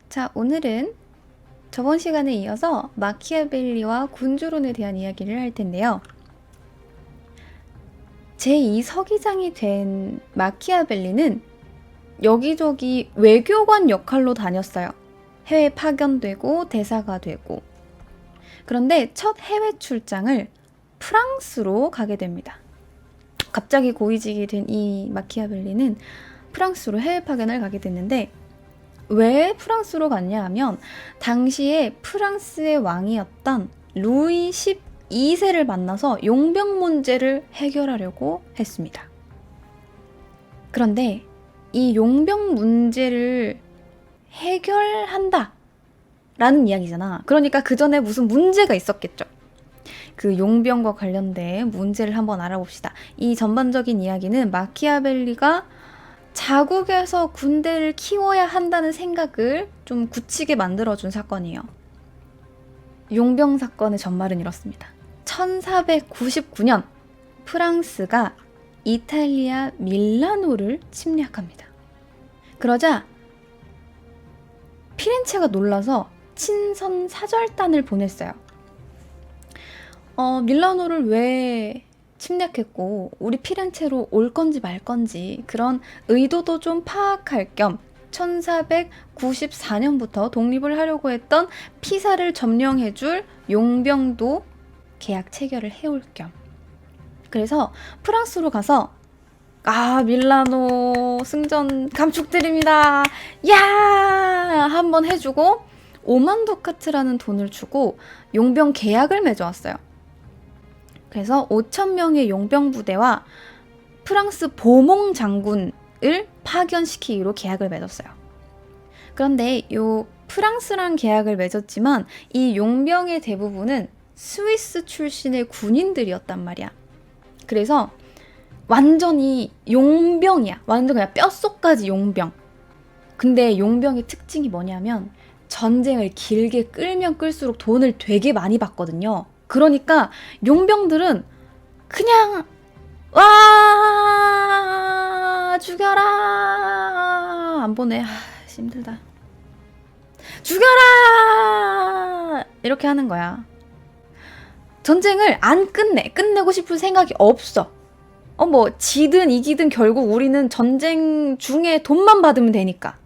자, 오늘은 저번 시간에 이어서 마키아벨리와 군주론에 대한 이야기를 할 텐데요. 제2서기장이 된 마키아벨리는 여기저기 외교관 역할로 다녔어요. 해외 파견되고 대사가 되고. 그런데 첫 해외 출장을 프랑스로 가게 됩니다. 갑자기 고위직이 된 이 마키아벨리는 프랑스로 해외 파견을 가게 됐는데, 왜 프랑스로 갔냐 하면 당시에 프랑스의 왕이었던 루이 12세를 만나서 용병 문제를 해결하려고 했습니다. 그런데 이 용병 문제를 해결한다 라는 이야기잖아. 그러니까 그 전에 무슨 문제가 있었겠죠. 그 용병과 관련된 문제를 한번 알아봅시다. 이 전반적인 이야기는 마키아벨리가 자국에서 군대를 키워야 한다는 생각을 좀 굳히게 만들어준 사건이에요. 용병 사건의 전말은 이렇습니다. 1499년 프랑스가 이탈리아 밀라노를 침략합니다. 그러자 피렌체가 놀라서 친선 사절단을 보냈어요. 밀라노를 왜 침략했고 우리 피렌체로 올 건지 말 건지 그런 의도도 좀 파악할 겸 1494년부터 독립을 하려고 했던 피사를 점령해줄 용병도 계약 체결을 해올 겸. 그래서 프랑스로 가서 밀라노 승전 감축드립니다. 야! 한번 해주고 5만 두카트라는 돈을 주고 용병 계약을 맺어왔어요. 그래서 5,000명의 용병 부대와 프랑스 보몽 장군을 파견시키기로 계약을 맺었어요. 그런데 이 프랑스랑 계약을 맺었지만 이 용병의 대부분은 스위스 출신의 군인들이었단 말이야. 그래서 완전히 용병이야. 완전 그냥 뼛속까지 용병. 근데 용병의 특징이 뭐냐면 전쟁을 길게 끌면 끌수록 돈을 되게 많이 받거든요. 그러니까 용병들은 그냥 와 죽여라 안 보내. 힘들다. 죽여라 이렇게 하는 거야. 전쟁을 안 끝내고 싶은 생각이 없어. 뭐 지든 이기든 결국 우리는 전쟁 중에 돈만 받으면 되니까.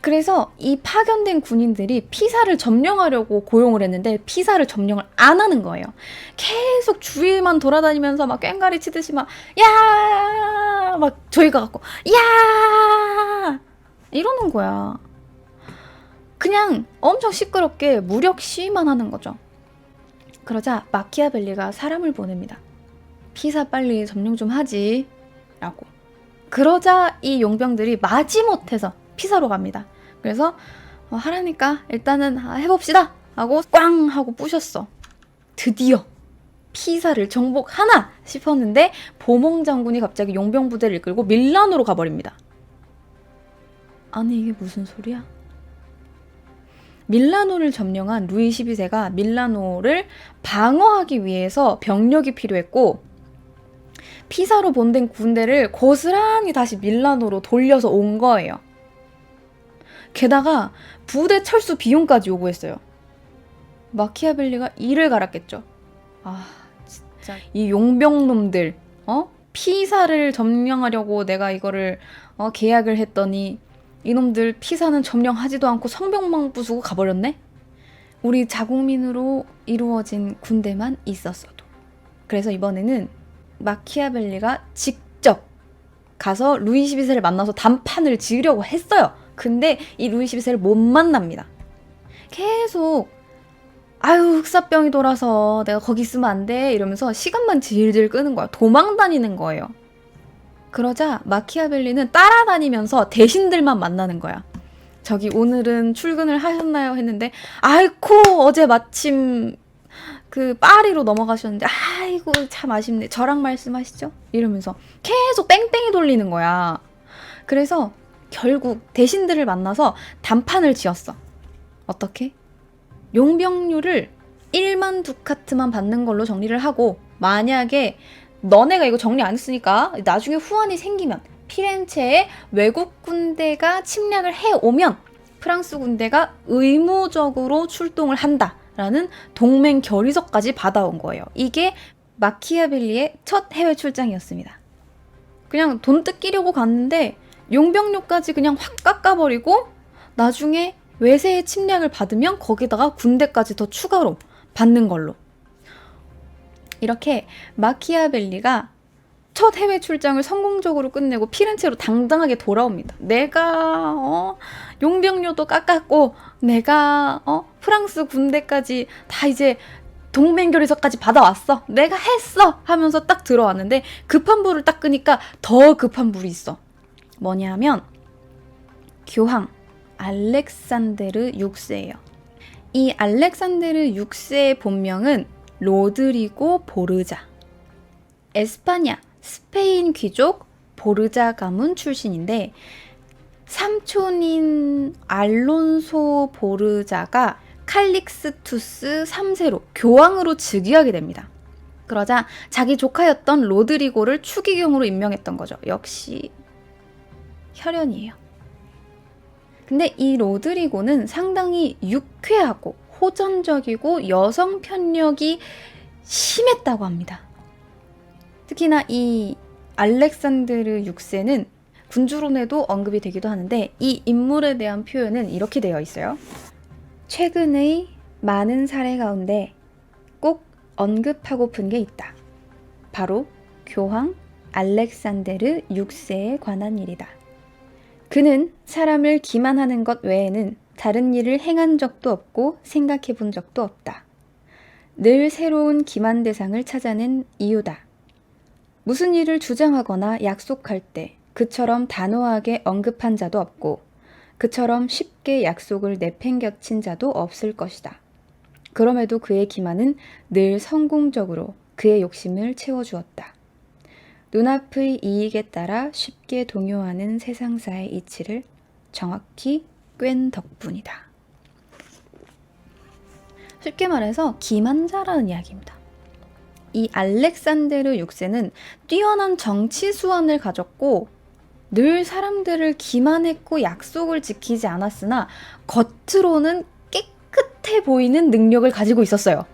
그래서 이 파견된 군인들이 피사를 점령하려고 고용을 했는데 피사를 점령을 안 하는 거예요. 계속 주위만 돌아다니면서 막 꽹가리 치듯이 막 저희가 갖고 야 이러는 거야. 그냥 엄청 시끄럽게 무력 시위만 하는 거죠. 그러자 마키아벨리가 사람을 보냅니다. 피사 빨리 점령 좀 하지 라고. 그러자 이 용병들이 마지못해서 피사로 갑니다. 그래서 하라니까 일단은 해봅시다 하고 꽝 하고 부셨어. 드디어 피사를 정복하나 싶었는데 보몽 장군이 갑자기 용병 부대를 이끌고 밀라노로 가버립니다. 아니 이게 무슨 소리야? 밀라노를 점령한 루이 12세가 밀라노를 방어하기 위해서 병력이 필요했고 피사로 본된 군대를 고스란히 다시 밀라노로 돌려서 온 거예요. 게다가 부대 철수 비용까지 요구했어요. 마키아벨리가 이를 갈았겠죠. 진짜 이 용병놈들 피사를 점령하려고 내가 이거를 계약을 했더니 이놈들 피사는 점령하지도 않고 성벽만 부수고 가버렸네? 우리 자국민으로 이루어진 군대만 있었어도. 그래서 이번에는 마키아벨리가 직접 가서 루이 12세를 만나서 담판을 지으려고 했어요. 근데 이 루이 12세를 못 만납니다. 계속 흑사병이 돌아서 내가 거기 있으면 안 돼 이러면서 시간만 질질 끄는 거야. 도망 다니는 거예요. 그러자 마키아벨리는 따라다니면서 대신들만 만나는 거야. 저기 오늘은 출근을 하셨나요? 했는데 아이고 어제 마침 그 파리로 넘어가셨는데 아이고 참 아쉽네. 저랑 말씀하시죠? 이러면서 계속 뺑뺑이 돌리는 거야. 그래서 결국 대신들을 만나서 단판을 지었어. 어떻게? 용병료를 1만 두카트만 받는 걸로 정리를 하고 만약에 너네가 이거 정리 안 했으니까 나중에 후환이 생기면 피렌체에 외국 군대가 침략을 해오면 프랑스 군대가 의무적으로 출동을 한다라는 동맹 결의서까지 받아온 거예요. 이게 마키아벨리의 첫 해외 출장이었습니다. 그냥 돈 뜯기려고 갔는데 용병료까지 그냥 확 깎아버리고 나중에 외세의 침략을 받으면 거기다가 군대까지 더 추가로 받는 걸로. 이렇게 마키아벨리가 첫 해외 출장을 성공적으로 끝내고 피렌체로 당당하게 돌아옵니다. 내가 용병료도 깎았고 내가 프랑스 군대까지 다 이제 동맹결의서까지 받아왔어. 내가 했어 하면서 딱 들어왔는데 급한 불을 딱 끄니까 더 급한 불이 있어. 뭐냐 하면 교황 알렉산데르 6세예요. 이 알렉산데르 6세의 본명은 로드리고 보르자. 에스파냐, 스페인 귀족 보르자 가문 출신인데 삼촌인 알론소 보르자가 칼릭스투스 3세로 교황으로 즉위하게 됩니다. 그러자 자기 조카였던 로드리고를 추기경으로 임명했던 거죠. 역시 혈연이에요. 근데 이 로드리고는 상당히 유쾌하고 호전적이고 여성 편력이 심했다고 합니다. 특히나 이 알렉산드르 6세는 군주론에도 언급이 되기도 하는데 이 인물에 대한 표현은 이렇게 되어 있어요. 최근의 많은 사례 가운데 꼭 언급하고픈 게 있다. 바로 교황 알렉산데르 6세에 관한 일이다. 그는 사람을 기만하는 것 외에는 다른 일을 행한 적도 없고 생각해 본 적도 없다. 늘 새로운 기만 대상을 찾아낸 이유다. 무슨 일을 주장하거나 약속할 때 그처럼 단호하게 언급한 자도 없고 그처럼 쉽게 약속을 내팽겨친 자도 없을 것이다. 그럼에도 그의 기만은 늘 성공적으로 그의 욕심을 채워주었다. 눈앞의 이익에 따라 쉽게 동요하는 세상사의 이치를 정확히 꿰는 덕분이다. 쉽게 말해서 기만자라는 이야기입니다. 이 알렉산데르 6세는 뛰어난 정치 수완을 가졌고 늘 사람들을 기만했고 약속을 지키지 않았으나 겉으로는 깨끗해 보이는 능력을 가지고 있었어요.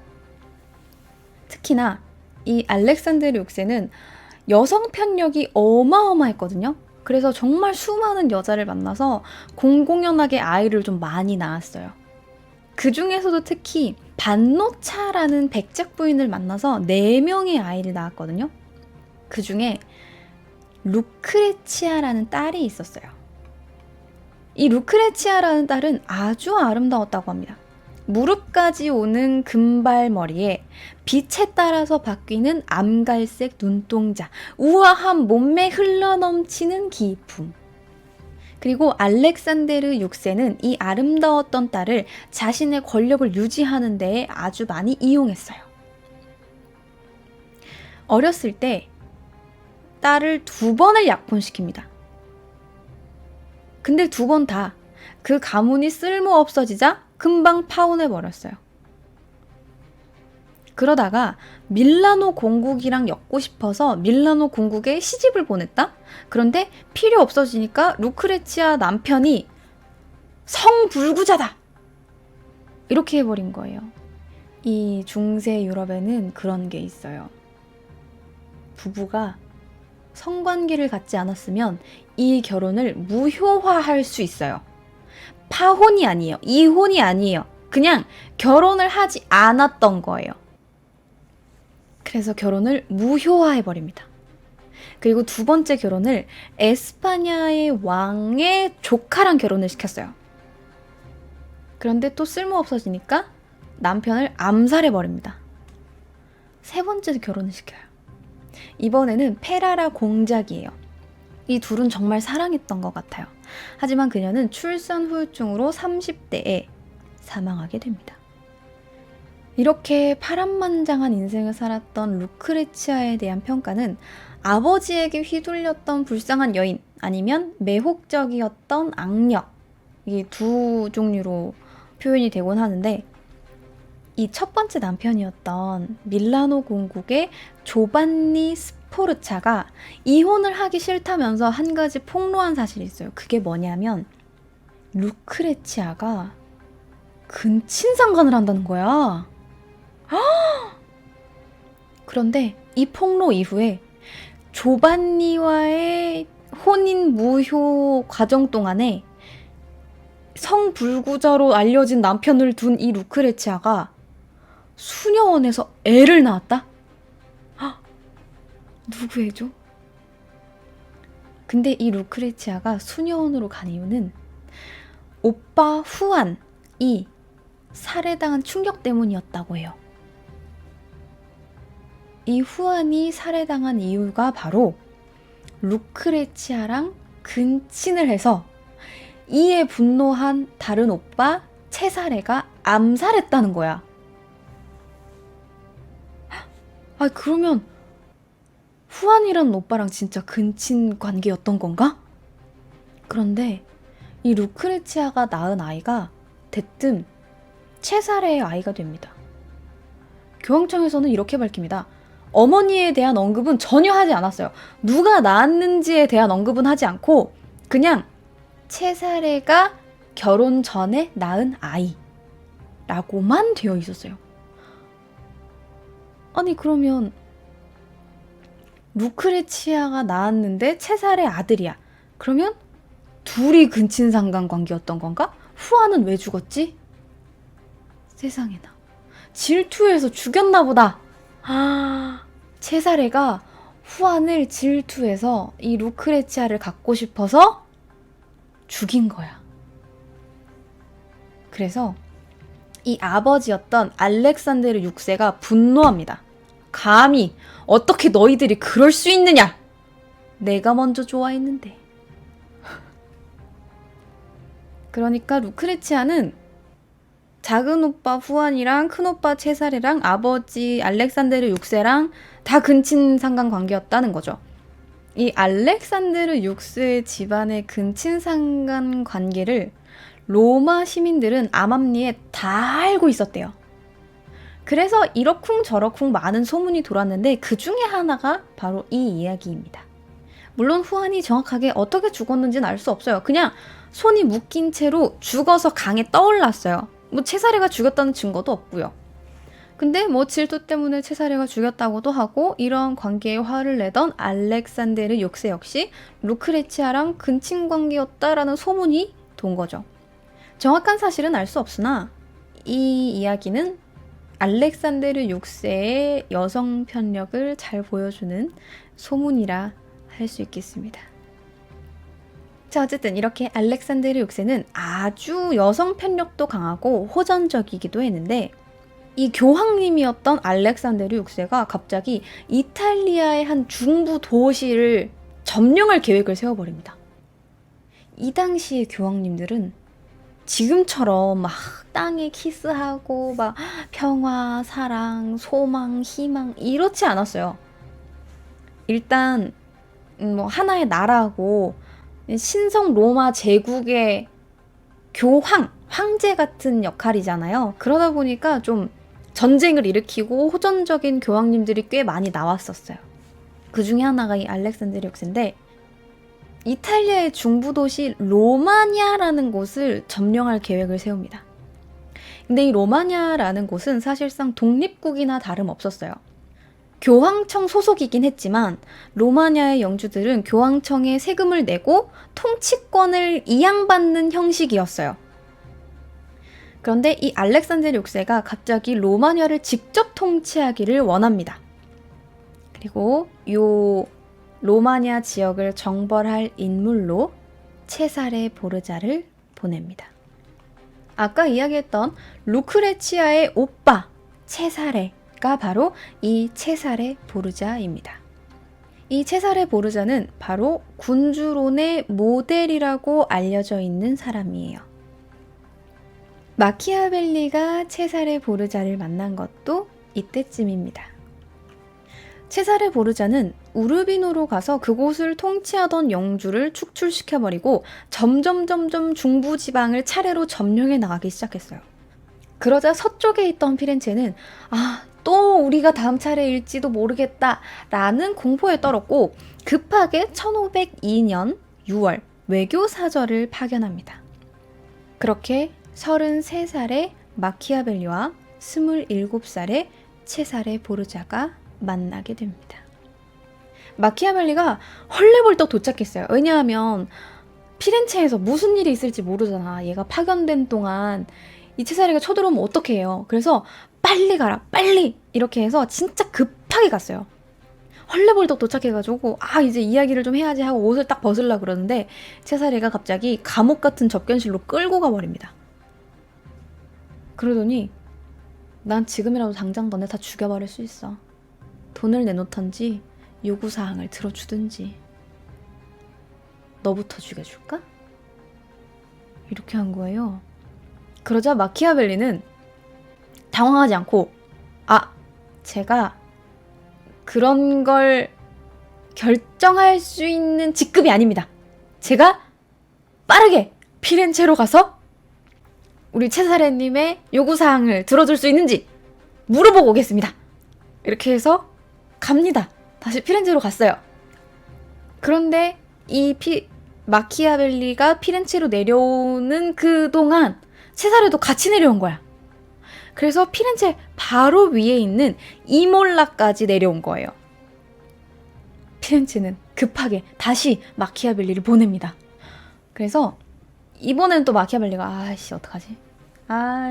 특히나 이 알렉산데르 6세는 여성 편력이 어마어마했거든요. 그래서 정말 수많은 여자를 만나서 공공연하게 아이를 좀 많이 낳았어요. 그 중에서도 특히 반노차라는 백작 부인을 만나서 4명의 아이를 낳았거든요. 그 중에 루크레치아라는 딸이 있었어요. 이 루크레치아라는 딸은 아주 아름다웠다고 합니다. 무릎까지 오는 금발머리에 빛에 따라서 바뀌는 암갈색 눈동자, 우아한 몸매 흘러넘치는 기품. 그리고 알렉산데르 6세는 이 아름다웠던 딸을 자신의 권력을 유지하는 데에 아주 많이 이용했어요. 어렸을 때 딸을 2번을 약혼시킵니다. 근데 2번 다 그 가문이 쓸모 없어지자 금방 파혼해버렸어요. 그러다가 밀라노 공국이랑 엮고 싶어서 밀라노 공국에 시집을 보냈다? 그런데 필요 없어지니까 루크레치아 남편이 성불구자다! 이렇게 해버린 거예요. 이 중세 유럽에는 그런 게 있어요. 부부가 성관계를 갖지 않았으면 이 결혼을 무효화할 수 있어요. 파혼이 아니에요. 이혼이 아니에요. 그냥 결혼을 하지 않았던 거예요. 그래서 결혼을 무효화해버립니다. 그리고 2번째 결혼을 에스파냐의 왕의 조카랑 결혼을 시켰어요. 그런데 또 쓸모없어지니까 남편을 암살해버립니다. 3번째 결혼을 시켜요. 이번에는 페라라 공작이에요. 이 둘은 정말 사랑했던 것 같아요. 하지만 그녀는 출산 후유증으로 30대에 사망하게 됩니다. 이렇게 파란만장한 인생을 살았던 루크레치아에 대한 평가는 아버지에게 휘둘렸던 불쌍한 여인 아니면 매혹적이었던 악녀, 이 2 종류로 표현이 되곤 하는데 이 첫 번째 남편이었던 밀라노 공국의 조반니 스포르차가 이혼을 하기 싫다면서 한 가지 폭로한 사실이 있어요. 그게 뭐냐면 루크레치아가 근친상간을 한다는 거야. 그런데 이 폭로 이후에 조반니와의 혼인 무효 과정 동안에 성불구자로 알려진 남편을 둔 이 루크레치아가 수녀원에서 애를 낳았다? 누구애죠? 근데 이 루크레치아가 수녀원으로 간 이유는 오빠 후안이 살해당한 충격 때문이었다고 해요. 이 후안이 살해당한 이유가 바로 루크레치아랑 근친을 해서 이에 분노한 다른 오빠 체사레가 암살했다는 거야. 그러면 후안이라는 오빠랑 진짜 근친 관계였던 건가? 그런데 이 루크레치아가 낳은 아이가 대뜸 체사레의 아이가 됩니다. 교황청에서는 이렇게 밝힙니다. 어머니에 대한 언급은 전혀 하지 않았어요. 누가 낳았는지에 대한 언급은 하지 않고 그냥 체사레가 결혼 전에 낳은 아이라고만 되어 있었어요. 아니 그러면 루크레치아가 낳았는데 체사레 아들이야. 그러면 둘이 근친상간 관계였던 건가? 후아는 왜 죽었지? 세상에나. 질투해서 죽였나 보다. 체사레가 후안을 질투해서 이 루크레치아를 갖고 싶어서 죽인 거야. 그래서 이 아버지였던 알렉산데르 6세가 분노합니다. 감히 어떻게 너희들이 그럴 수 있느냐? 내가 먼저 좋아했는데. 그러니까 루크레치아는 작은 오빠 후안이랑 큰 오빠 체사레랑 아버지 알렉산데르 6세랑 다 근친상간 관계였다는 거죠. 이 알렉산데르 6세 집안의 근친상간 관계를 로마 시민들은 암암리에 다 알고 있었대요. 그래서 이러쿵저러쿵 많은 소문이 돌았는데 그 중에 하나가 바로 이 이야기입니다. 물론 후안이 정확하게 어떻게 죽었는지는 알 수 없어요. 그냥 손이 묶인 채로 죽어서 강에 떠올랐어요. 체사레가 죽였다는 증거도 없고요. 근데 질투 때문에 체사레가 죽였다고도 하고 이런 관계에 화를 내던 알렉산데르 6세 역시 루크레치아랑 근친 관계였다라는 소문이 돈 거죠. 정확한 사실은 알 수 없으나 이 이야기는 알렉산데르 6세의 여성 편력을 잘 보여주는 소문이라 할 수 있겠습니다. 자, 어쨌든 이렇게 알렉산데르 6세는 아주 여성 편력도 강하고 호전적이기도 했는데 이 교황님이었던 알렉산데르 6세가 갑자기 이탈리아의 한 중부 도시를 점령할 계획을 세워버립니다. 이 당시의 교황님들은 지금처럼 막 땅에 키스하고 막 평화, 사랑, 소망, 희망 이렇지 않았어요. 일단 하나의 나라고 신성 로마 제국의 황제 같은 역할이잖아요. 그러다 보니까 좀 전쟁을 일으키고 호전적인 교황님들이 꽤 많이 나왔었어요. 그 중에 하나가 이 알렉산데르 6세인데 이탈리아의 중부 도시 로마냐라는 곳을 점령할 계획을 세웁니다. 근데 이 로마냐라는 곳은 사실상 독립국이나 다름없었어요. 교황청 소속이긴 했지만 로마냐의 영주들은 교황청에 세금을 내고 통치권을 이양받는 형식이었어요. 그런데 이 알렉산데르 6세가 갑자기 로마냐를 직접 통치하기를 원합니다. 그리고 요 로마냐 지역을 정벌할 인물로 체사레 보르자를 보냅니다. 아까 이야기했던 루크레치아의 오빠 체사레가 바로 이 체사레 보르자입니다. 이 체사레 보르자는 바로 군주론의 모델이라고 알려져 있는 사람이에요. 마키아벨리가 체사레 보르자를 만난 것도 이때쯤입니다. 체사레 보르자는 우르비노로 가서 그곳을 통치하던 영주를 축출시켜버리고 점점 중부 지방을 차례로 점령해 나가기 시작했어요. 그러자 서쪽에 있던 피렌체는 또 우리가 다음 차례일지도 모르겠다라는 공포에 떨었고 급하게 1502년 6월 외교사절을 파견합니다. 그렇게 33살의 마키아벨리와 27살의 체사레 보르자가 만나게 됩니다. 마키아벨리가 헐레벌떡 도착했어요. 왜냐하면 피렌체에서 무슨 일이 있을지 모르잖아. 얘가 파견된 동안 이 체사레가 쳐들어오면 어떡해 해요. 그래서 빨리 가라, 빨리! 이렇게 해서 진짜 급하게 갔어요. 헐레벌떡 도착해가지고 이제 이야기를 좀 해야지 하고 옷을 딱 벗으려고 그러는데 체사레가 갑자기 감옥 같은 접견실로 끌고 가버립니다. 그러더니 난 지금이라도 당장 너네 다 죽여버릴 수 있어. 돈을 내놓던지 요구사항을 들어주든지. 너부터 죽여줄까? 이렇게 한 거예요. 그러자 마키아벨리는 당황하지 않고 제가 그런 걸 결정할 수 있는 직급이 아닙니다. 제가 빠르게 피렌체로 가서 우리 체사레님의 요구사항을 들어줄 수 있는지 물어보고 오겠습니다. 이렇게 해서 갑니다. 다시 피렌체로 갔어요. 그런데 이 마키아벨리가 피렌체로 내려오는 그동안 체사레도 같이 내려온 거야. 그래서 피렌체 바로 위에 있는 이몰라까지 내려온 거예요. 피렌체는 급하게 다시 마키아벨리를 보냅니다. 그래서 이번엔 또 마키아벨리가 어떡하지?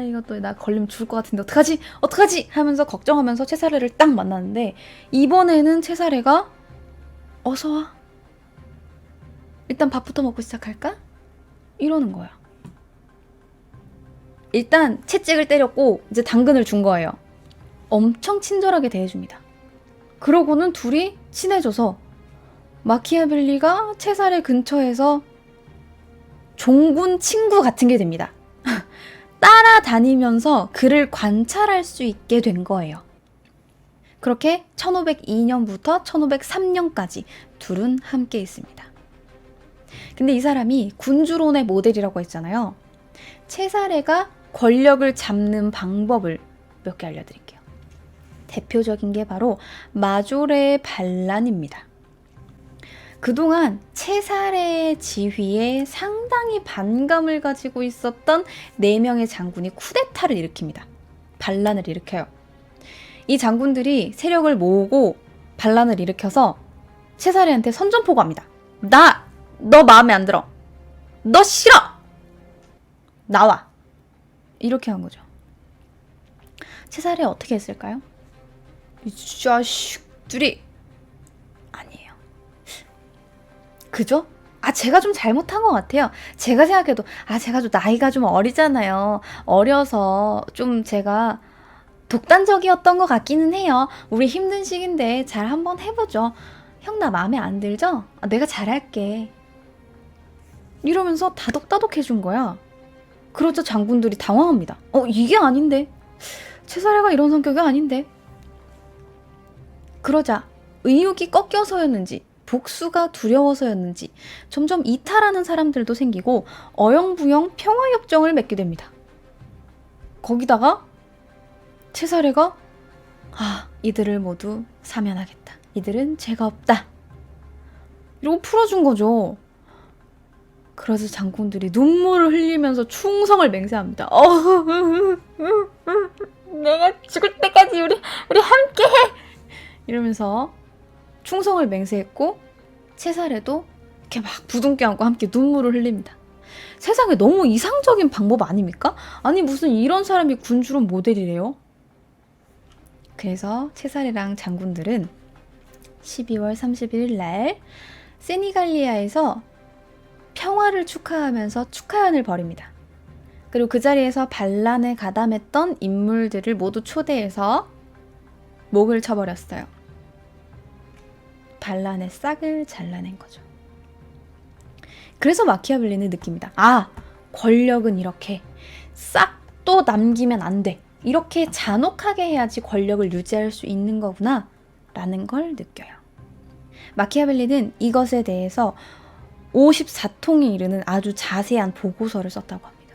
이거 또 나 걸리면 죽을 것 같은데 어떡하지? 하면서 걱정하면서 체사레를 딱 만났는데 이번에는 체사레가 어서 와. 일단 밥부터 먹고 시작할까? 이러는 거야. 일단 채찍을 때렸고 이제 당근을 준 거예요. 엄청 친절하게 대해줍니다. 그러고는 둘이 친해져서 마키아벨리가 체사레 근처에서 종군 친구 같은 게 됩니다. 따라다니면서 그를 관찰할 수 있게 된 거예요. 그렇게 1502년부터 1503년까지 둘은 함께 있습니다. 근데 이 사람이 군주론의 모델이라고 했잖아요. 체사레가 권력을 잡는 방법을 몇 개 알려드릴게요. 대표적인 게 바로 마조레의 반란입니다. 그동안 체사레의 지휘에 상당히 반감을 가지고 있었던 4명의 장군이 쿠데타를 일으킵니다. 반란을 일으켜요. 이 장군들이 세력을 모으고 반란을 일으켜서 체사레한테 선전포고합니다. 너 마음에 안 들어. 너 싫어. 나와. 이렇게 한 거죠. 체사레 어떻게 했을까요? 이 자식들이 아니에요. 그죠? 제가 좀 잘못한 것 같아요. 제가 생각해도 제가 좀 나이가 좀 어리잖아요. 어려서 좀 제가 독단적이었던 것 같기는 해요. 우리 힘든 시기인데 잘 한번 해보죠. 형 나 마음에 안 들죠? 내가 잘할게. 이러면서 다독다독 해준 거야. 그러자 장군들이 당황합니다. 이게 아닌데. 체사레가 이런 성격이 아닌데. 그러자 의욕이 꺾여서였는지 복수가 두려워서였는지 점점 이탈하는 사람들도 생기고 어영부영 평화협정을 맺게 됩니다. 거기다가 체사레가 이들을 모두 사면하겠다. 이들은 죄가 없다. 이러고 풀어준 거죠. 그래서 장군들이 눈물을 흘리면서 충성을 맹세합니다. 내가 죽을 때까지 우리 함께해! 이러면서 충성을 맹세했고 체사레도 이렇게 막 부둥켜 안고 함께 눈물을 흘립니다. 세상에 너무 이상적인 방법 아닙니까? 무슨 이런 사람이 군주론 모델이래요? 그래서 체사레랑 장군들은 12월 31일 날 세니갈리아에서 평화를 축하하면서 축하연을 벌입니다. 그리고 그 자리에서 반란에 가담했던 인물들을 모두 초대해서 목을 쳐버렸어요. 반란의 싹을 잘라낸 거죠. 그래서 마키아벨리는 느낍니다. 권력은 이렇게 싹도 남기면 안 돼. 이렇게 잔혹하게 해야지 권력을 유지할 수 있는 거구나 라는 걸 느껴요. 마키아벨리는 이것에 대해서 54통에 이르는 아주 자세한 보고서를 썼다고 합니다.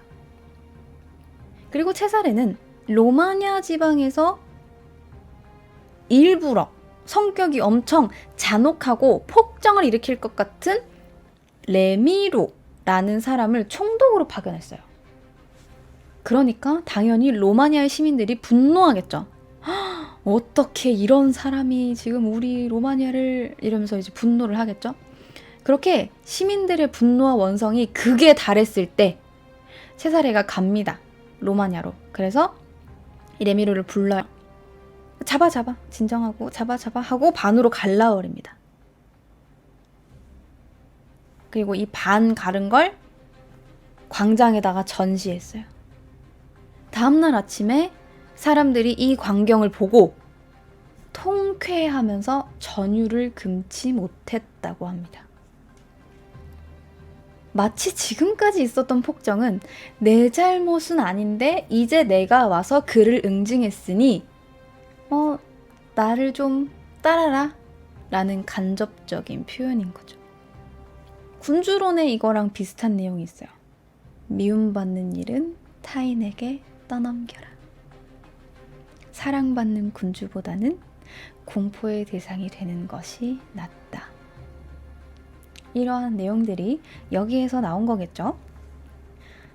그리고 체사레는 로마냐 지방에서 일부러 성격이 엄청 잔혹하고 폭정을 일으킬 것 같은 레미로라는 사람을 총독으로 파견했어요. 그러니까 당연히 로마니아의 시민들이 분노하겠죠. 어떻게 이런 사람이 지금 우리 로마니아를 이러면서 이제 분노를 하겠죠. 그렇게 시민들의 분노와 원성이 극에 달했을 때 체사레가 갑니다. 로마니아로. 그래서 이 레미로를 불러요. 잡아 진정하고 잡아 하고 반으로 갈라버립니다. 그리고 이 반 가른 걸 광장에다가 전시했어요. 다음날 아침에 사람들이 이 광경을 보고 통쾌하면서 전율을 금치 못했다고 합니다. 마치 지금까지 있었던 폭정은 내 잘못은 아닌데 이제 내가 와서 그를 응징했으니 나를 좀 따라라 라는 간접적인 표현인 거죠. 군주론에 이거랑 비슷한 내용이 있어요. 미움받는 일은 타인에게 떠넘겨라. 사랑받는 군주보다는 공포의 대상이 되는 것이 낫다. 이러한 내용들이 여기에서 나온 거겠죠.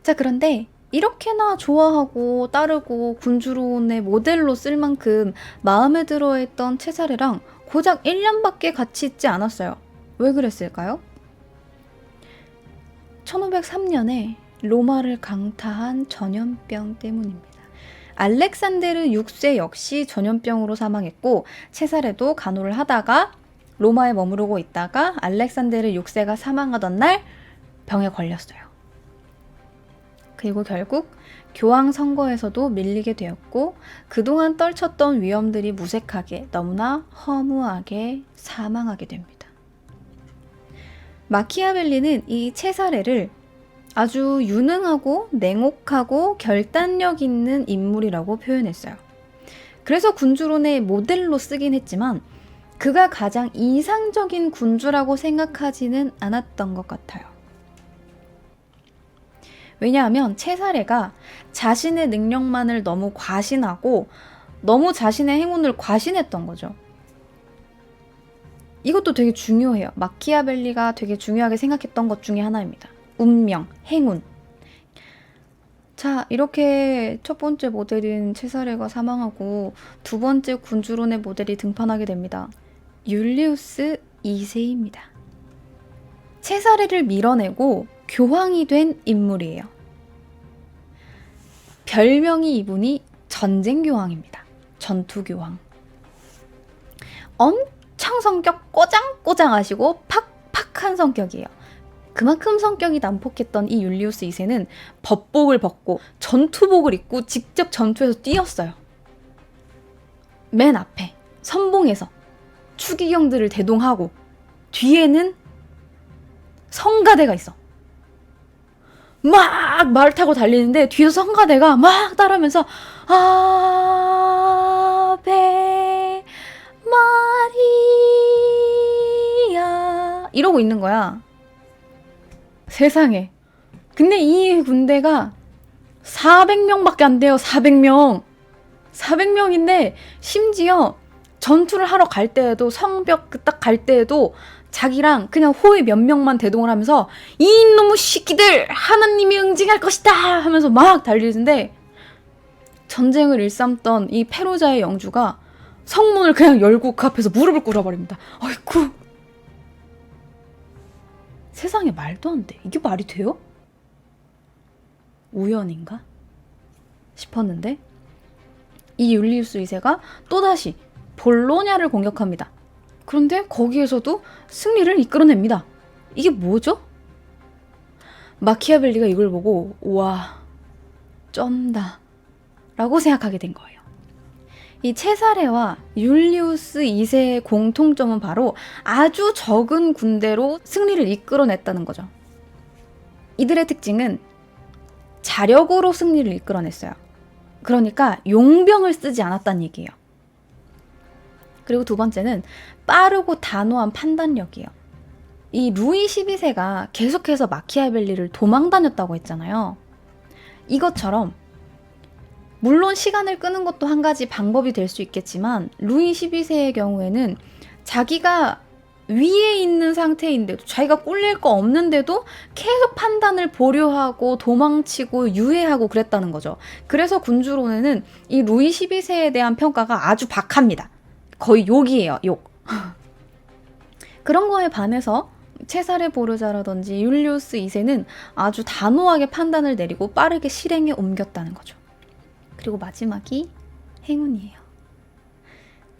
자, 그런데 이렇게나 좋아하고 따르고 군주론의 모델로 쓸 만큼 마음에 들어했던 체사레랑 고작 1년밖에 같이 있지 않았어요. 왜 그랬을까요? 1503년에 로마를 강타한 전염병 때문입니다. 알렉산데르 6세 역시 전염병으로 사망했고 체사레도 간호를 하다가 로마에 머무르고 있다가 알렉산데르 6세가 사망하던 날 병에 걸렸어요. 그리고 결국 교황 선거에서도 밀리게 되었고 그동안 떨쳤던 위험들이 무색하게 너무나 허무하게 사망하게 됩니다. 마키아벨리는 이 체사레를 아주 유능하고 냉혹하고 결단력 있는 인물이라고 표현했어요. 그래서 군주론의 모델로 쓰긴 했지만 그가 가장 이상적인 군주라고 생각하지는 않았던 것 같아요. 왜냐하면 체사레가 자신의 능력만을 너무 과신하고 너무 자신의 행운을 과신했던 거죠. 이것도 되게 중요해요. 마키아벨리가 되게 중요하게 생각했던 것 중에 하나입니다. 운명, 행운. 자, 이렇게 첫 번째 모델인 체사레가 사망하고 두 번째 군주론의 모델이 등판하게 됩니다. 율리우스 2세입니다. 체사레를 밀어내고 교황이 된 인물이에요. 별명이 이분이 전쟁교황입니다. 전투교황. 엄청 성격 꼬장꼬장하시고 팍팍한 성격이에요. 그만큼 성격이 난폭했던 이 율리우스 2세는 법복을 벗고 전투복을 입고 직접 전투에서 뛰었어요. 맨 앞에 선봉에서 추기경들을 대동하고 뒤에는 성가대가 있어. 막 말 타고 달리는데 뒤에서 성가대가 막 따라하면서 아베 마리아 이러고 있는 거야. 세상에. 근데 이 군대가 400명밖에 안 돼요. 400명. 400명인데 심지어 전투를 하러 갈 때에도 성벽 딱 갈 때에도 자기랑 그냥 호위 몇 명만 대동을 하면서 이놈의 새끼들 하나님이 응징할 것이다 하면서 막 달리는데 전쟁을 일삼던 이 페루자의 영주가 성문을 그냥 열고 그 앞에서 무릎을 꿇어버립니다. 아이쿠. 세상에 말도 안 돼. 이게 말이 돼요? 우연인가? 싶었는데 이 율리우스 2세가 또다시 볼로냐를 공격합니다. 그런데 거기에서도 승리를 이끌어냅니다. 이게 뭐죠? 마키아벨리가 이걸 보고 우와 쩐다 라고 생각하게 된 거예요. 이 체사레와 율리우스 2세의 공통점은 바로 아주 적은 군대로 승리를 이끌어냈다는 거죠. 이들의 특징은 자력으로 승리를 이끌어냈어요. 그러니까 용병을 쓰지 않았다는 얘기예요. 그리고 두 번째는 빠르고 단호한 판단력이에요. 이 루이 12세가 계속해서 마키아벨리를 도망다녔다고 했잖아요. 이것처럼 물론 시간을 끄는 것도 한 가지 방법이 될 수 있겠지만 루이 12세의 경우에는 자기가 위에 있는 상태인데도 자기가 꿀릴 거 없는데도 계속 판단을 보류하고 도망치고 유해하고 그랬다는 거죠. 그래서 군주론에는 이 루이 12세에 대한 평가가 아주 박합니다. 거의 욕이에요, 욕. 그런 거에 반해서 체사레 보르자라든지 율리우스 2세는 아주 단호하게 판단을 내리고 빠르게 실행에 옮겼다는 거죠. 그리고 마지막이 행운이에요.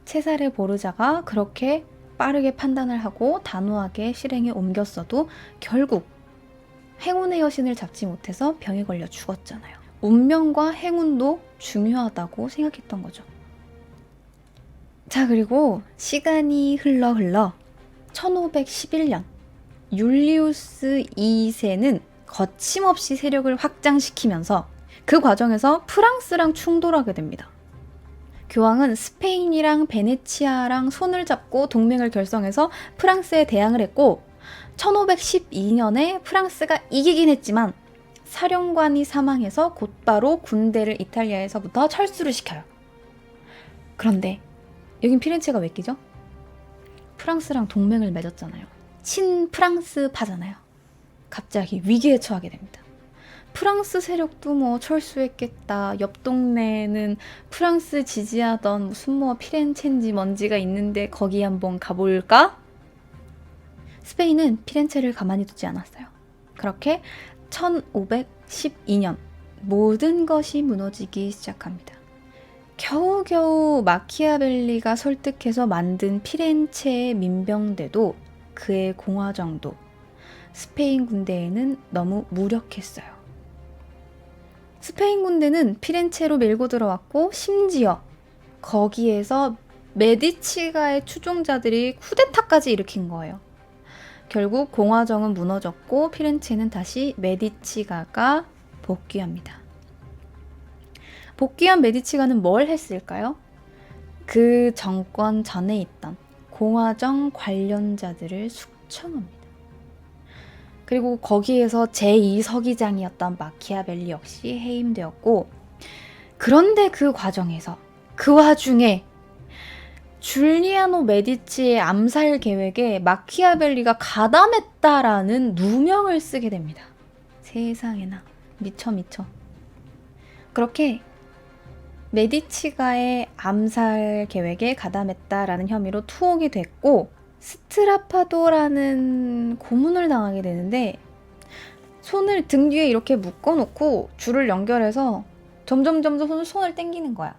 체사레 보르자가 그렇게 빠르게 판단을 하고 단호하게 실행에 옮겼어도 결국 행운의 여신을 잡지 못해서 병에 걸려 죽었잖아요. 운명과 행운도 중요하다고 생각했던 거죠. 자, 그리고 시간이 흘러 1511년 율리우스 2세는 거침없이 세력을 확장시키면서 그 과정에서 프랑스랑 충돌하게 됩니다. 교황은 스페인이랑 베네치아랑 손을 잡고 동맹을 결성해서 프랑스에 대항을 했고 1512년에 프랑스가 이기긴 했지만 사령관이 사망해서 곧바로 군대를 이탈리아에서부터 철수를 시켜요. 그런데 여긴 피렌체가 왜 끼죠? 프랑스랑 동맹을 맺었잖아요. 친프랑스파잖아요. 갑자기 위기에 처하게 됩니다. 프랑스 세력도 뭐 철수했겠다. 옆 동네는 프랑스 지지하던 무슨 뭐 피렌체인지 뭔지가 있는데 거기 한번 가볼까? 스페인은 피렌체를 가만히 두지 않았어요. 그렇게 1512년 모든 것이 무너지기 시작합니다. 겨우겨우 마키아벨리가 설득해서 만든 피렌체의 민병대도 그의 공화정도 스페인 군대에는 너무 무력했어요. 스페인 군대는 피렌체로 밀고 들어왔고 심지어 거기에서 메디치가의 추종자들이 쿠데타까지 일으킨 거예요. 결국 공화정은 무너졌고 피렌체는 다시 메디치가가 복귀합니다. 복귀한 메디치가는 뭘 했을까요? 그 정권 전에 있던 공화정 관련자들을 숙청합니다. 그리고 거기에서 제2서기장이었던 마키아벨리 역시 해임되었고, 그런데 그 과정에서 그 와중에 줄리아노 메디치의 암살 계획에 마키아벨리가 가담했다라는 누명을 쓰게 됩니다. 세상에나 미쳐. 그렇게 메디치가의 암살 계획에 가담했다라는 혐의로 투옥이 됐고 스트라파도라는 고문을 당하게 되는데 손을 등 뒤에 이렇게 묶어놓고 줄을 연결해서 점점 손을 당기는 거야.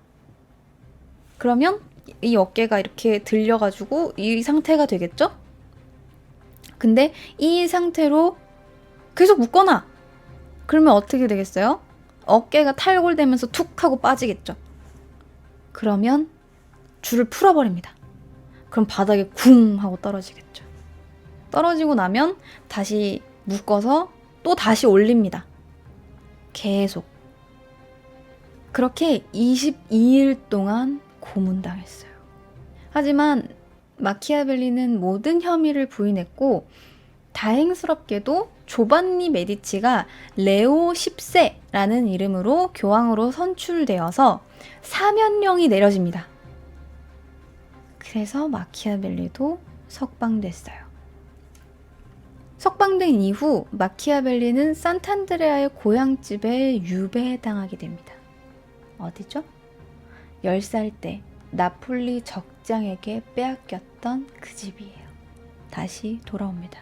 그러면 이 어깨가 이렇게 들려가지고 이 상태가 되겠죠? 근데 이 상태로 계속 묶어놔. 그러면 어떻게 되겠어요? 어깨가 탈골되면서 툭 하고 빠지겠죠. 그러면 줄을 풀어버립니다. 그럼 바닥에 쿵 하고 떨어지겠죠. 떨어지고 나면 다시 묶어서 또 다시 올립니다. 계속. 그렇게 22일 동안 고문당했어요. 하지만 마키아벨리는 모든 혐의를 부인했고 다행스럽게도 조반니 메디치가 레오 10세라는 이름으로 교황으로 선출되어서 사면령이 내려집니다. 그래서 마키아벨리도 석방됐어요. 석방된 이후 마키아벨리는 산탄드레아의 고향집에 유배당하게 됩니다. 어디죠? 10살 때 나폴리 적장에게 빼앗겼던 그 집이에요. 다시 돌아옵니다.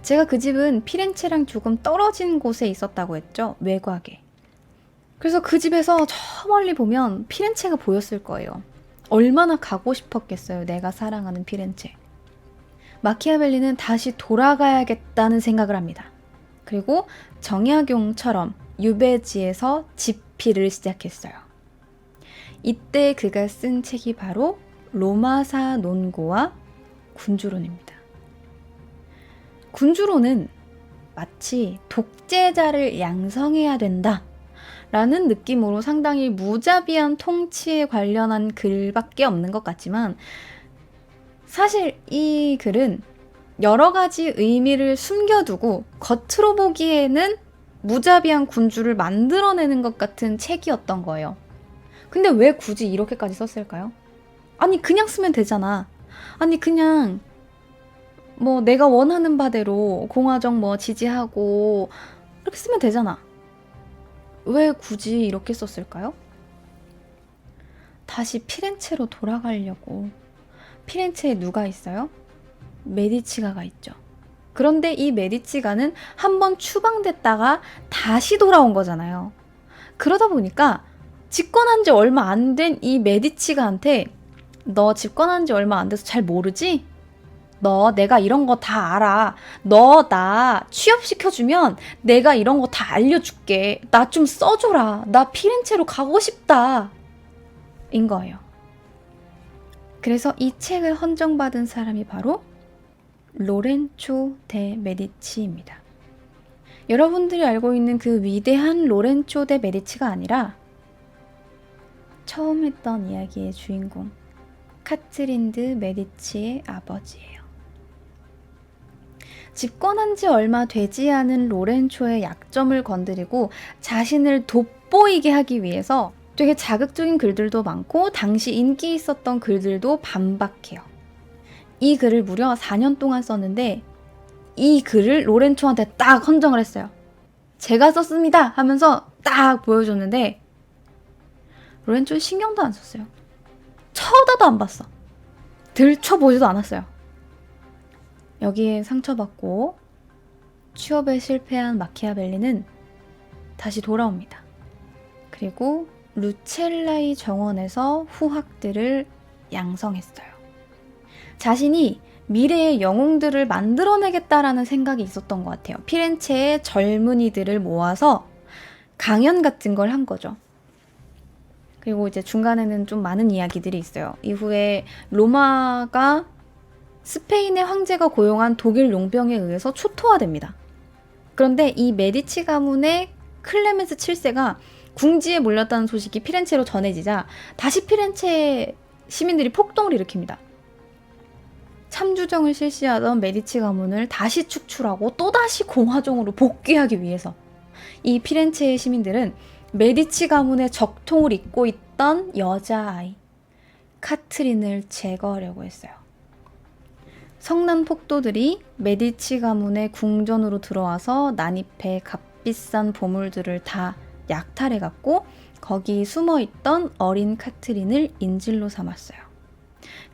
제가 그 집은 피렌체랑 조금 떨어진 곳에 있었다고 했죠. 외곽에. 그래서 그 집에서 저 멀리 보면 피렌체가 보였을 거예요. 얼마나 가고 싶었겠어요. 내가 사랑하는 피렌체. 마키아벨리는 다시 돌아가야겠다는 생각을 합니다. 그리고 정약용처럼 유배지에서 집필을 시작했어요. 이때 그가 쓴 책이 바로 로마사 논고와 군주론입니다. 군주론은 마치 독재자를 양성해야 된다 라는 느낌으로 상당히 무자비한 통치에 관련한 글밖에 없는 것 같지만 사실 이 글은 여러 가지 의미를 숨겨두고 겉으로 보기에는 무자비한 군주를 만들어내는 것 같은 책이었던 거예요. 근데 왜 굳이 이렇게까지 썼을까요? 아니 그냥 쓰면 되잖아. 아니 그냥 뭐 내가 원하는 바대로 공화정 뭐 지지하고 이렇게 쓰면 되잖아. 왜 굳이 이렇게 썼을까요? 다시 피렌체로 돌아가려고. 피렌체에 누가 있어요? 메디치가가 있죠. 그런데 이 메디치가는 한번 추방됐다가 다시 돌아온 거잖아요. 그러다 보니까 집권한 지 얼마 안 된 이 메디치가한테 너 집권한 지 얼마 안 돼서 잘 모르지? 너 내가 이런 거 다 알아. 너 나 취업시켜주면 내가 이런 거 다 알려줄게. 나 좀 써줘라. 나 피렌체로 가고 싶다. 인 거예요. 그래서 이 책을 헌정받은 사람이 바로 로렌초 데 메디치입니다. 여러분들이 알고 있는 그 위대한 로렌초 데 메디치가 아니라 처음 했던 이야기의 주인공 카트린드 메디치의 아버지예요. 집권한 지 얼마 되지 않은 로렌초의 약점을 건드리고 자신을 돋보이게 하기 위해서 되게 자극적인 글들도 많고 당시 인기 있었던 글들도 반박해요. 이 글을 무려 4년 동안 썼는데 이 글을 로렌초한테 딱 헌정을 했어요. 제가 썼습니다 하면서 딱 보여줬는데 로렌초는 신경도 안 썼어요. 쳐다도 안 봤어. 들춰보지도 않았어요. 여기에 상처받고 취업에 실패한 마키아벨리는 다시 돌아옵니다. 그리고 루첼라의 정원에서 후학들을 양성했어요. 자신이 미래의 영웅들을 만들어내겠다라는 생각이 있었던 것 같아요. 피렌체의 젊은이들을 모아서 강연 같은 걸 한 거죠. 그리고 이제 중간에는 좀 많은 이야기들이 있어요. 이후에 로마가 스페인의 황제가 고용한 독일 용병에 의해서 초토화됩니다. 그런데 이 메디치 가문의 클레멘스 7세가 궁지에 몰렸다는 소식이 피렌체로 전해지자 다시 피렌체 시민들이 폭동을 일으킵니다. 참주정을 실시하던 메디치 가문을 다시 축출하고 또다시 공화정으로 복귀하기 위해서 이 피렌체의 시민들은 메디치 가문의 적통을 잇고 있던 여자아이 카트린을 제거하려고 했어요. 성난 폭도들이 메디치 가문의 궁전으로 들어와서 난입해 값비싼 보물들을 다 약탈해갔고 거기 숨어있던 어린 카트린을 인질로 삼았어요.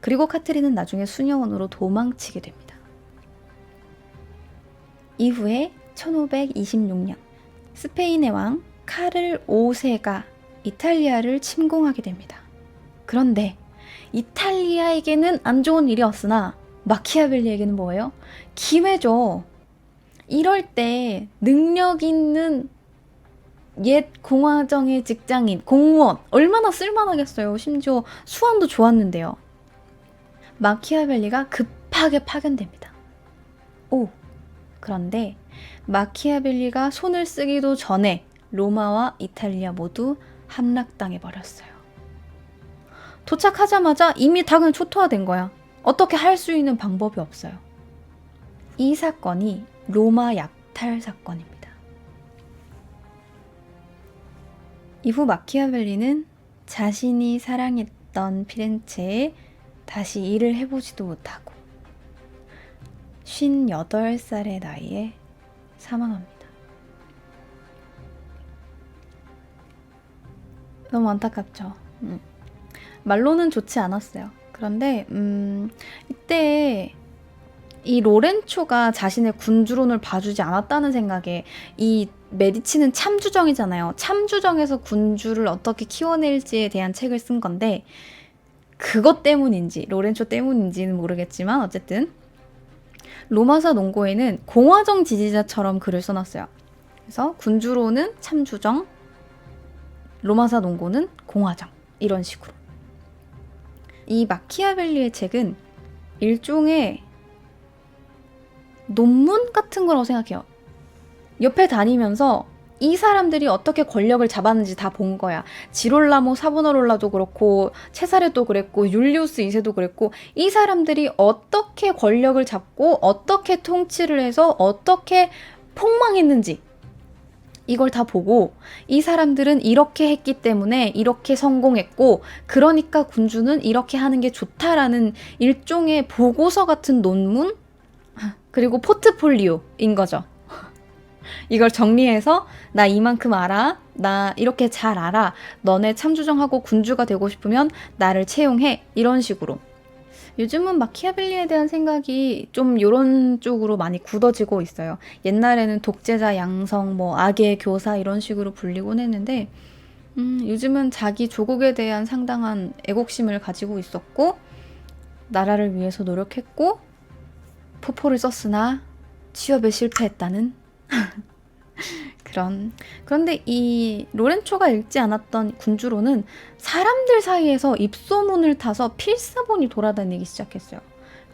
그리고 카트린은 나중에 수녀원으로 도망치게 됩니다. 이후에 1526년 스페인의 왕 카를 5세가 이탈리아를 침공하게 됩니다. 그런데 이탈리아에게는 안 좋은 일이었으나 마키아벨리에게는 뭐예요? 기회죠. 이럴 때 능력 있는 옛 공화정의 직장인, 공무원 얼마나 쓸만하겠어요. 심지어 수완도 좋았는데요. 마키아벨리가 급하게 파견됩니다. 그런데 마키아벨리가 손을 쓰기도 전에 로마와 이탈리아 모두 함락당해 버렸어요. 도착하자마자 이미 당은 초토화된 거야. 어떻게 할 수 있는 방법이 없어요. 이 사건이 로마 약탈 사건입니다. 이후 마키아벨리는 자신이 사랑했던 피렌체에 다시 일을 해보지도 못하고 58살의 나이에 사망합니다. 너무 안타깝죠. 말로는 좋지 않았어요. 그런데 이때 이 로렌초가 자신의 군주론을 봐주지 않았다는 생각에 이 메디치는 참주정이잖아요. 참주정에서 군주를 어떻게 키워낼지에 대한 책을 쓴 건데 그것 때문인지 로렌초 때문인지는 모르겠지만 어쨌든 로마사 농고에는 공화정 지지자처럼 글을 써놨어요. 그래서 군주론은 참주정, 로마사 농고는 공화정 이런 식으로. 이 마키아벨리의 책은 일종의 논문 같은 거라고 생각해요. 옆에 다니면서 이 사람들이 어떻게 권력을 잡았는지 다 본 거야. 지롤라모 사보나롤라도 그렇고 체사레도 그랬고 율리우스 2세도 그랬고 이 사람들이 어떻게 권력을 잡고 어떻게 통치를 해서 어떻게 폭망했는지 이걸 다 보고 이 사람들은 이렇게 했기 때문에 이렇게 성공했고 그러니까 군주는 이렇게 하는 게 좋다라는 일종의 보고서 같은 논문? 그리고 포트폴리오인 거죠. 이걸 정리해서 나 이만큼 알아. 나 이렇게 잘 알아. 너네 참주정하고 군주가 되고 싶으면 나를 채용해. 이런 식으로. 요즘은 마키아벨리에 대한 생각이 좀 이런 쪽으로 많이 굳어지고 있어요. 옛날에는 독재자 양성, 뭐 악의 교사 이런 식으로 불리곤 했는데 요즘은 자기 조국에 대한 상당한 애국심을 가지고 있었고 나라를 위해서 노력했고 포포를 썼으나 취업에 실패했다는 그런데 이 로렌초가 읽지 않았던 군주로는 사람들 사이에서 입소문을 타서 필사본이 돌아다니기 시작했어요.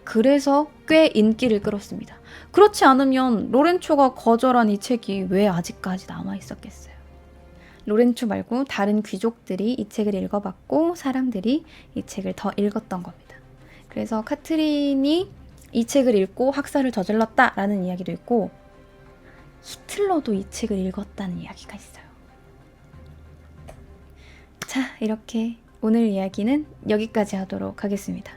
그래서 꽤 인기를 끌었습니다. 그렇지 않으면 로렌초가 거절한 이 책이 왜 아직까지 남아 있었겠어요. 로렌초 말고 다른 귀족들이 이 책을 읽어봤고 사람들이 이 책을 더 읽었던 겁니다. 그래서 카트린이 이 책을 읽고 학살을 저질렀다라는 이야기도 있고 히틀러도 이 책을 읽었다는 이야기가 있어요. 자, 이렇게 오늘 이야기는 여기까지 하도록 하겠습니다.